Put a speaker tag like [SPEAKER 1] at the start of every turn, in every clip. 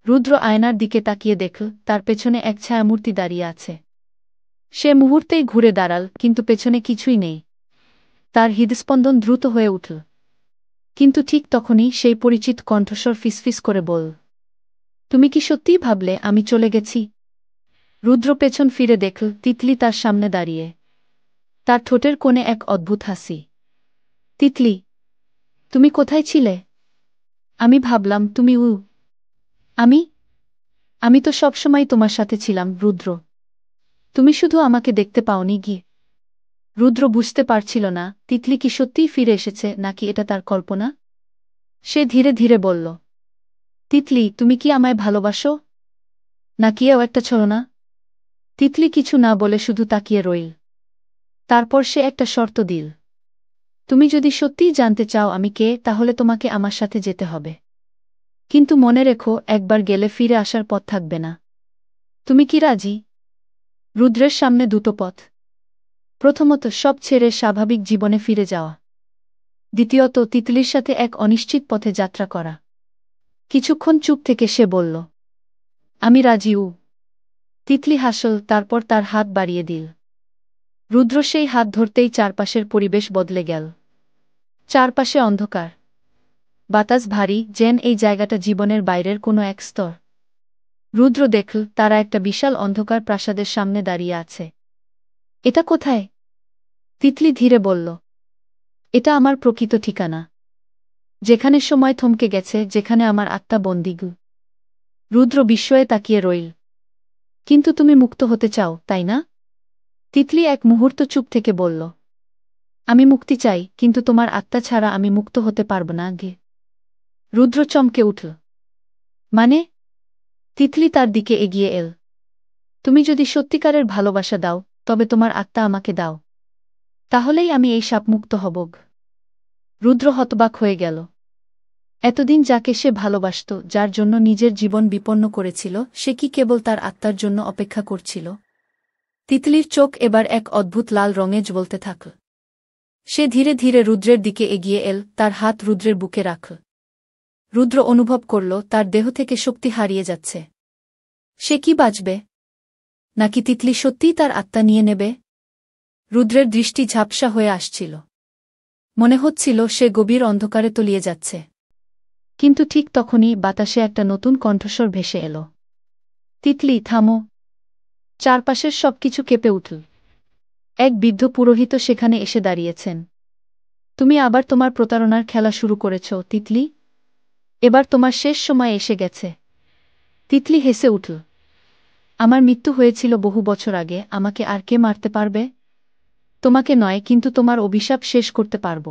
[SPEAKER 1] রুদ্র আয়নার দিকে তাকিয়ে দেখল তার পেছনে এক ছায়ামূর্তি দাঁড়িয়ে আছে। সে মুহূর্তেই ঘুরে দাঁড়াল, কিন্তু পেছনে কিছুই নেই। তার হৃদস্পন্দন দ্রুত হয়ে উঠল। কিন্তু ঠিক তখনই সেই পরিচিত কণ্ঠস্বর ফিসফিস করে বলল, তুমি কি সত্যিই ভাবলে আমি চলে গেছি? রুদ্র পেছন ফিরে দেখল তিতলি তার সামনে দাঁড়িয়ে। তার ঠোঁটের কোণে এক অদ্ভুত হাসি। তিতলি, তুমি কোথায় ছিলে? আমি ভাবলাম তুমি আমি আমি তো সবসময় তোমার সাথে ছিলাম রুদ্র। তুমি শুধু আমাকে দেখতে পাওনি গি। রুদ্র বুঝতে পারছিল না তিতলি কি সত্যিই ফিরে এসেছে নাকি এটা তার কল্পনা। সে ধীরে ধীরে বলল, তিতলি, তুমি কি আমায় ভালোবাসো? নাকি এও একটা ছলনা? তিতলি কিছু না বলে শুধু তাকিয়ে রইল। তারপর সে একটা শর্ত দিল, তুমি যদি সত্যিই জানতে চাও আমি কে, তাহলে তোমাকে আমার সাথে যেতে হবে। কিন্তু মনে রেখো, একবার গেলে ফিরে আসার পথ থাকবে না। তুমি কি রাজি? রুদ্রের সামনে দুটো পথ। প্রথমত, সব ছেড়ে স্বাভাবিক জীবনে ফিরে যাওয়া। দ্বিতীয়ত, তিতলির সাথে এক অনিশ্চিত পথে যাত্রা করা। কিছুক্ষণ চুপ থেকে সে বলল, আমি রাজি। তিতলি হাসল, তারপর তার হাত বাড়িয়ে দিল। রুদ্র সেই হাত ধরতেই চারপাশের পরিবেশ বদলে গেল। চারপাশে অন্ধকার, বাতাস ভারী, যেন এই জায়গাটা জীবনের বাইরের কোনো এক স্তর। রুদ্র দেখল তারা একটা বিশাল অন্ধকার প্রাসাদের সামনে দাঁড়িয়ে আছে। এটা কোথায়? তিতলি ধীরে বলল, এটা আমার প্রকৃত ঠিকানা। যেখানে সময় থমকে গেছে, যেখানে আমার আত্মা বন্দিগু। রুদ্র বিস্ময়ে তাকিয়ে রইল। কিন্তু তুমি মুক্ত হতে চাও, তাই না? তিতলি এক মুহূর্ত চুপ থেকে বলল, আমি মুক্তি চাই, কিন্তু তোমার আত্মা ছাড়া আমি মুক্ত হতে পারব না গে। রুদ্র চমকে উঠল। মানে? তিতলি তার দিকে এগিয়ে এল। তুমি যদি সত্যিকারের ভালোবাসা দাও, তবে তোমার আত্মা আমাকে দাও। তাহলেই আমি এই শাপমুক্ত হবগ। রুদ্র হতবাক হয়ে গেল। এতদিন যাকে সে ভালোবাসত, যার জন্য নিজের জীবন বিপন্ন করেছিল, সে কি কেবল তার আত্মার জন্য অপেক্ষা করছিল? তিতলির চোখ এবার এক অদ্ভুত লাল রঙে জ্বলতে থাকল। সে ধীরে ধীরে রুদ্রের দিকে এগিয়ে এল, তার হাত রুদ্রের বুকে রাখল। রুদ্র অনুভব করল তার দেহ থেকে শক্তি হারিয়ে যাচ্ছে। সে কি বাঁচবে? নাকি তিতলি সত্যিই তার আত্মা নিয়ে নেবে? রুদ্রের দৃষ্টি ঝাপসা হয়ে আসছিল। মনে হচ্ছিল সে গভীর অন্ধকারে তলিয়ে যাচ্ছে। কিন্তু ঠিক তখনই বাতাসে একটা নতুন কণ্ঠস্বর ভেসে এল, তিতলি, থামো। চারপাশের সবকিছু কেঁপে উঠল। এক বৃদ্ধ পুরোহিত সেখানে এসে দাঁড়িয়েছেন। তুমি আবার তোমার প্রতারণার খেলা শুরু করেছ তিতলি। এবার তোমার শেষ সময় এসে গেছে। তিতলি হেসে উঠল। আমার মৃত্যু হয়েছিল বহু বছর আগে, আমাকে আর কে মারতে পারবে? তোমাকে নয়, কিন্তু তোমার অভিশাপ শেষ করতে পারব।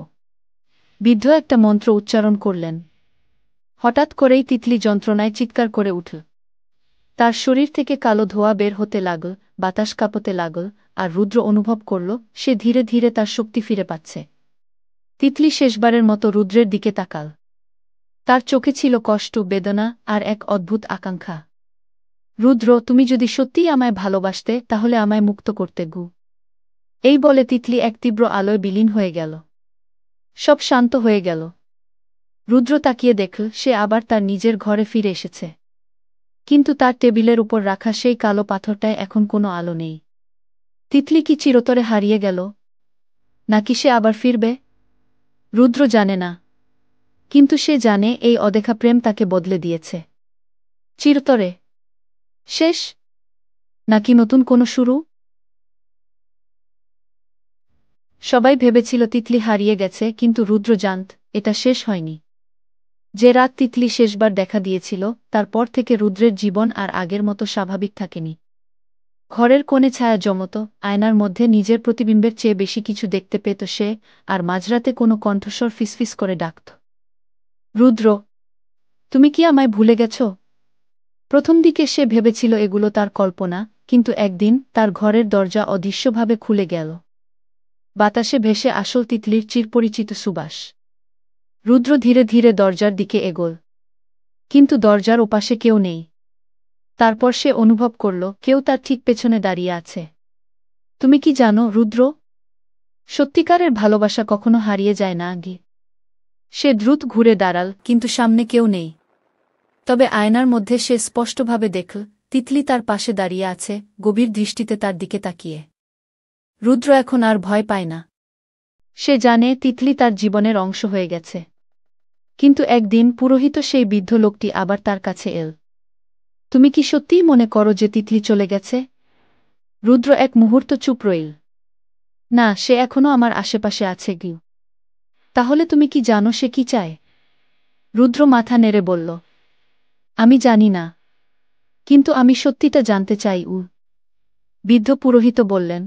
[SPEAKER 1] বৃদ্ধ একটা মন্ত্র উচ্চারণ করলেন। হঠাৎ করেই তিতলি যন্ত্রণায় চিৎকার করে উঠল। তার শরীর থেকে কালো ধোঁয়া বের হতে লাগল, বাতাস কাঁপতে লাগল, আর রুদ্র অনুভব করল সে ধীরে ধীরে তার শক্তি ফিরে পাচ্ছে। তিতলি শেষবারের মতো রুদ্রের দিকে তাকাল। তার চোখে ছিল কষ্ট, বেদনা আর এক অদ্ভুত আকাঙ্ক্ষা। রুদ্র, তুমি যদি সত্যিই আমায় ভালোবাসতে, তাহলে আমায় মুক্ত করতে গু। এই বলে তিতলি এক তীব্র আলোয় বিলীন হয়ে গেল। সব শান্ত হয়ে গেল। রুদ্র তাকিয়ে দেখল সে আবার তার নিজের ঘরে ফিরে এসেছে। কিন্তু তার টেবিলের উপর রাখা সেই কালো পাথরটায় এখন কোনো আলো নেই। তিতলি কি চিরতরে হারিয়ে গেল? নাকি সে আবার ফিরবে? রুদ্র জানে না। কিন্তু সে জানে এই অদেখা প্রেম তাকে বদলে দিয়েছে। চিরতরে? শেষ? নাকি নতুন কোনো শুরু? সবাই ভেবেছিল তিতলি হারিয়ে গেছে, কিন্তু রুদ্র জানত এটা শেষ হয়নি। যে রাত তিতলি শেষবার দেখা দিয়েছিল, তারপর থেকে রুদ্রের জীবন আর আগের মতো স্বাভাবিক থাকেনি। ঘরের কোণে ছায়া জমত, আয়নার মধ্যে নিজের প্রতিবিম্বের চেয়ে বেশি কিছু দেখতে পেত সে, আর মাঝরাতে কোনো কণ্ঠস্বর ফিসফিস করে ডাকত, রুদ্র, তুমি কি আমায় ভুলে গেছ? প্রথম দিকে সে ভেবেছিল এগুলো তার কল্পনা, কিন্তু একদিন তার ঘরের দরজা অদৃশ্যভাবে খুলে গেল। বাতাসে ভেসে আসল তিতলির চিরপরিচিত সুবাস। রুদ্র ধীরে ধীরে দরজার দিকে এগোল। কিন্তু দরজার ওপাশে কেউ নেই। তারপর সে অনুভব করল কেউ তার ঠিক পেছনে দাঁড়িয়ে আছে। তুমি কি জানো রুদ্র, সত্যিকারের ভালোবাসা কখনো হারিয়ে যায় না আগে। সে দ্রুত ঘুরে দাঁড়াল, কিন্তু সামনে কেউ নেই। তবে আয়নার মধ্যে সে স্পষ্টভাবে দেখল তিতলি তার পাশে দাঁড়িয়ে আছে, গভীর দৃষ্টিতে তার দিকে তাকিয়ে। রুদ্র এখন আর ভয় পায় না। সে জানে তিতলি তার জীবনের অংশ হয়ে গেছে। কিন্তু একদিন পুরোহিত সেই বৃদ্ধ লোকটি আবার তার কাছে এল। তুমি কি সত্যিই মনে করো যে তিতলি চলে গেছে? রুদ্র এক মুহূর্ত চুপ রইল। না, সে এখনও আমার আশেপাশে আছে গি। তাহলে তুমি কি জানো সে কি চায়? রুদ্র মাথা নেড়ে বলল, আমি জানি না, কিন্তু আমি সত্যিটা জানতে চাই। বৃদ্ধ পুরোহিত বললেন,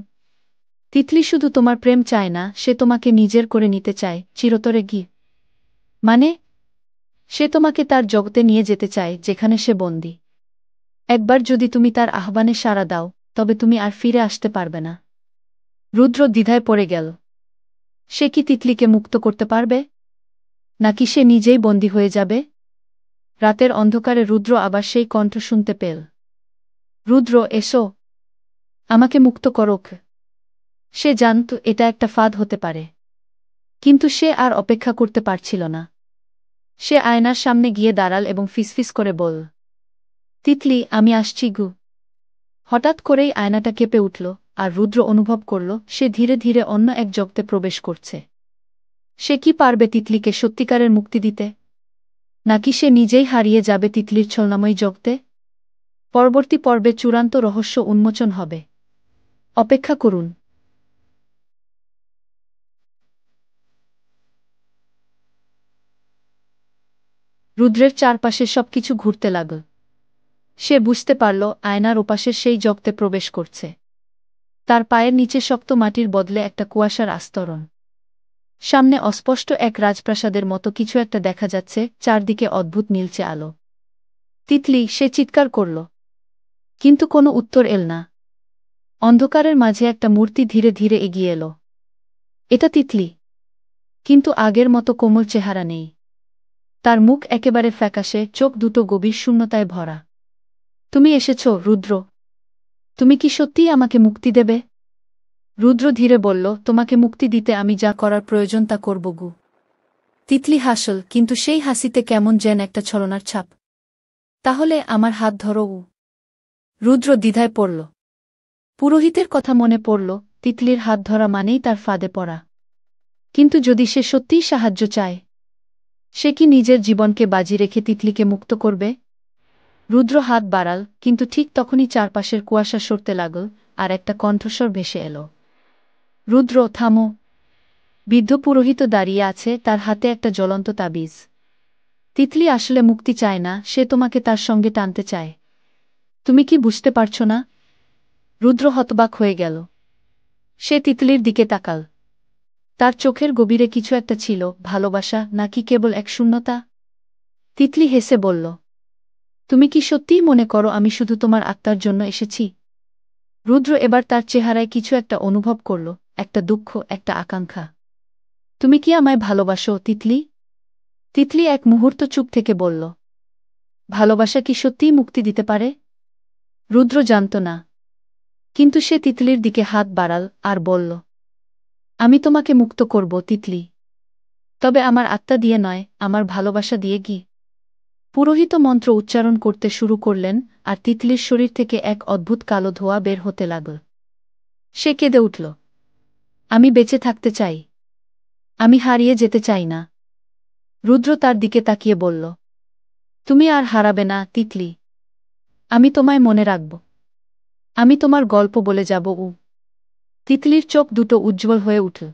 [SPEAKER 1] তিতলি শুধু তোমার প্রেম চায় না, সে তোমাকে নিজের করে নিতে চায়, চিরতরে গি। মানে? সে তোমাকে তার জগতে নিয়ে যেতে চায়, যেখানে সে বন্দী। একবার যদি তুমি তার আহ্বানে সাড়া দাও, তবে তুমি আর ফিরে আসতে পারবে না। রুদ্র দ্বিধায় পড়ে গেল। সে কি তিতলিকে মুক্ত করতে পারবে? নাকি সে নিজেই বন্দী হয়ে যাবে? রাতের অন্ধকারে রুদ্র আবার সেই কণ্ঠ শুনতে পেল। রুদ্র, এসো, আমাকে মুক্ত করো। সে জানত এটা একটা ফাঁদ হতে পারে, কিন্তু সে আর অপেক্ষা করতে পারছিল না। সে আয়নার সামনে গিয়ে দাঁড়াল এবং ফিসফিস করে বলল, তিতলি, আমি আসছি গু। হঠাৎ করেই আয়নাটা কেঁপে উঠল, আর রুদ্র অনুভব করল সে ধীরে ধীরে অন্য এক জগতে প্রবেশ করছে। সে কি পারবে তিতলিকে সত্যিকারের মুক্তি দিতে? নাকি সে নিজেই হারিয়ে যাবে তিতলির ছলনাময়ী জগতে? পরবর্তী পর্বে চূড়ান্ত রহস্য উন্মোচন হবে। অপেক্ষা করুন। রুদ্রের চারপাশে সবকিছু ঘুরতে লাগল। সে বুঝতে পারল আয়নার ওপাশের সেই জগতে প্রবেশ করছে। তার পায়ের নিচে শক্ত মাটির বদলে একটা কুয়াশার আস্তরণ। সামনে অস্পষ্ট এক রাজপ্রাসাদের মতো কিছু একটা দেখা যাচ্ছে, চারদিকে অদ্ভুত নীলচে আলো। তিতলি, সে চিৎকার করল। কিন্তু কোনো উত্তর এল না। অন্ধকারের মাঝে একটা মূর্তি ধীরে ধীরে এগিয়ে এলো। এটা তিতলি, কিন্তু আগের মতো কোমল চেহারা নেই। তার মুখ একেবারে ফ্যাকাশে, চোখ দুটো গভীর শূন্যতায় ভরা। তুমি এসেছ, রুদ্র? তুমি কি সত্যিই আমাকে মুক্তি দেবে? রুদ্র ধীরে বলল, তোমাকে মুক্তি দিতে আমি যা করার প্রয়োজন তা করব গু। তিতলি হাসল, কিন্তু সেই হাসিতে কেমন যেন একটা ছলনার ছাপ। তাহলে আমার হাত ধরো। রুদ্র দ্বিধায় পড়ল। পুরোহিতের কথা মনে পড়ল, তিতলির হাত ধরা মানেই তার ফাঁদে পড়া। কিন্তু যদি সে সত্যিই সাহায্য চায়, সে কি নিজের জীবনকে বাজি রেখে তিতলিকে মুক্ত করবে? রুদ্র হাত বাড়াল, কিন্তু ঠিক তখনই চারপাশের কুয়াশা সরতে লাগল, আর একটা কণ্ঠস্বর ভেসে এল। রুদ্র, থামো। বৃদ্ধ পুরোহিত দাঁড়িয়ে আছে, তার হাতে একটা জ্বলন্ত তাবিজ। তিতলি আসলে মুক্তি চায় না, সে তোমাকে তার সঙ্গে টানতে চায়। তুমি কি বুঝতে পারছ না? রুদ্র হতবাক হয়ে গেল। সে তিতলির দিকে তাকাল। তার চোখের গভীরে কিছু একটা ছিল, ভালোবাসা নাকি কেবল এক শূন্যতা? তিতলি হেসে বলল, তুমি কি সত্যিই মনে করো আমি শুধু তোমার আত্মার জন্য এসেছি? রুদ্র এবার তার চেহারায় কিছু একটা অনুভব করল, একটা দুঃখ, একটা আকাঙ্ক্ষা। তুমি কি আমায় ভালোবাসো, তিতলি? তিতলি এক মুহূর্ত চুপ থেকে বলল, ভালোবাসা কি সত্যিই মুক্তি দিতে পারে? রুদ্র জানত না, কিন্তু সে তিতলির দিকে হাত বাড়াল আর বলল, আমি তোমাকে মুক্ত করব, তিতলি। তবে আমার আত্মা দিয়ে নয়, আমার ভালোবাসা দিয়ে গি। পুরোহিত মন্ত্র উচ্চারণ করতে শুরু করলেন, আর তিতলির শরীর থেকে এক অদ্ভুত কালো ধোঁয়া বের হতে লাগল। সে কেঁদে উঠল, আমি বেঁচে থাকতে চাই। আমি হারিয়ে যেতে চাই না। রুদ্র তার দিকে তাকিয়ে বলল, তুমি আর হারাবে না, তিতলি। আমি তোমায় মনে রাখব। আমি তোমার গল্প বলে যাব। তিতলির চোখ দুটো উজ্জ্বল হয়ে উঠল।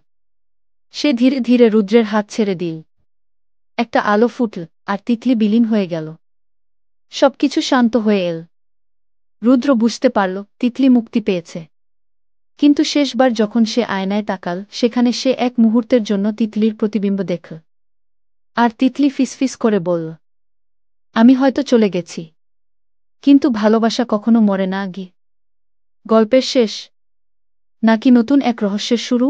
[SPEAKER 1] সে ধীরে ধীরে রুদ্রের হাত ছেড়ে দিল। একটা আলো ফুটল, আর তিতলি বিলীন হয়ে গেল। সবকিছু শান্ত হয়ে এল। রুদ্র বুঝতে পারল তিতলি মুক্তি পেয়েছে। কিন্তু শেষবার যখন সে আয়নায় তাকাল, সেখানে সে এক মুহূর্তের জন্য তিতলির প্রতিবিম্ব দেখল। আর তিতলি ফিসফিস করে বলল, আমি হয়তো চলে গেছি, কিন্তু ভালোবাসা কখনো মরে না গি। গল্পের শেষ, নাকি নতুন এক রহস্যের শুরু?